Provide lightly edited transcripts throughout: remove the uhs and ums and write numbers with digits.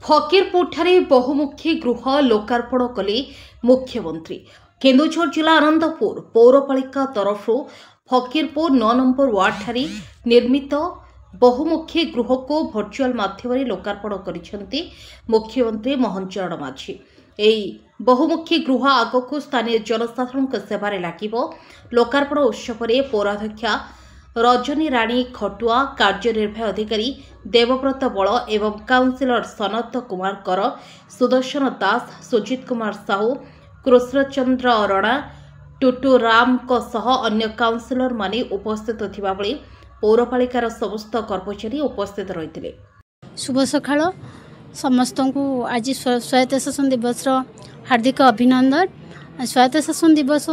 फकीरपुर बहुमुखी गृह लोकार्पण कले मुख्यमंत्री। केन्दुझर जिला आनंदपुर पौरपालिका तरफ फकीरपुर 9 नंबर वार्ड ठारे निर्मित बहुमुखी गृह को भर्चुआल माध्यम लोकार्पण करिसेंती मुख्यमंत्री मोहन चरण माझी। एई बहुमुखी गृह आगक स्थानीय जनसाधारण सेवारे लागिबो। लोकार्पण उत्सव में पौराध्यक्षा रजनी राणी खटुआ, कार्यनिर्वाही अधिकारी देवव्रत बल एवं काउंसिलर सनत कुमार कर, सुदर्शन दास, सुजित कुमार साहू, कृष्णचंद्र अरणा, टुटू राम अन्य काउंसिलर माने उपस्थित थिबा बेले पौरपालिकार समस्त कर्मचारी उपस्थित रहिथिले। शुभ सकाळ समस्त को आज स्वायत्त शासन दिवस हार्दिक अभिनंदन। स्वायत्त शासन दिवस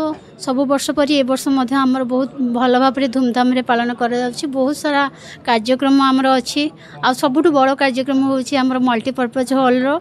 सब वर्ष परि ए वर्ष आमर बहुत भल भाव धूमधाम रे पालन कर बहुत सारा कार्यक्रम आमर अच्छी आ सबुठ बड़ कार्यक्रम होछि आमर मल्टीपर्पज हॉल रो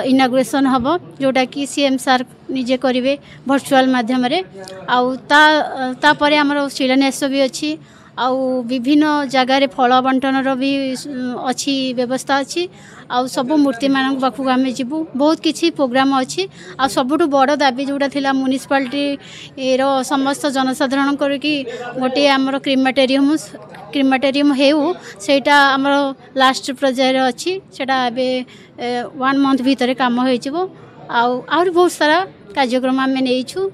इनाग्रेशन हम जोटा कि सीएम सार निजे करेंगे भर्चुआल माध्यम रे आ परे आमर शिलान्यास भी अच्छी आउ विभिन्न जगार फल बंटन भी अच्छी व्यवस्था अच्छी आ सब मूर्ति मान पाखक आम जीवु बहुत किसी प्रोग्राम अच्छी आ सबुठ बड़ दाबी जोटा थिला म्युनिसिपालिटी रो समस्त जनसाधारण करके गोटे आमर क्रिमाटेरियम हेउ सेटा आमर लास्ट पर्यायर अच्छी सेटा एबे 1 मंथ भीतर काम हो जिवो आ बहुत सारा कार्यक्रम आम नेइछु।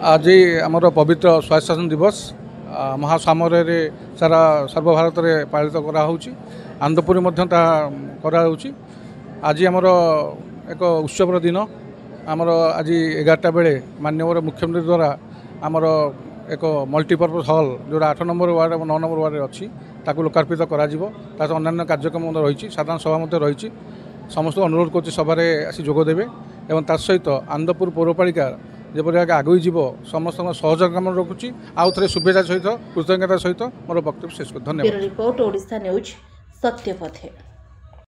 आज आमर पवित्र स्वायत्त शासन दिवस महासामरे सारा सर्वभारत में पालित कराऊँच आनंदपुर कराऊँच। आज आमर एक उत्सव दिन आमर आज 11टा बेले माननीय मुख्यमंत्री द्वारा आमर एक मल्टीपर्पज हॉल जोड़ा 8 नंबर वार्ड और 9 नंबर वार्ड अच्छी ताकू लोकार्पित कर अन्य कार्यक्रम रही साधारण सभा रही समस्त अनुरोध कर सभारे आसी जोगदेवे और ता सहित आनंदपुर पौरपालिका जपरी आगे जीव समस्त सहयोग काम रखुच्छी आउ थे शुभेच्छा सहित कृतज्ञता सहित मोर वक्तव्य शेष कर धन्यवाद। Report Odisha news सत्यपथे।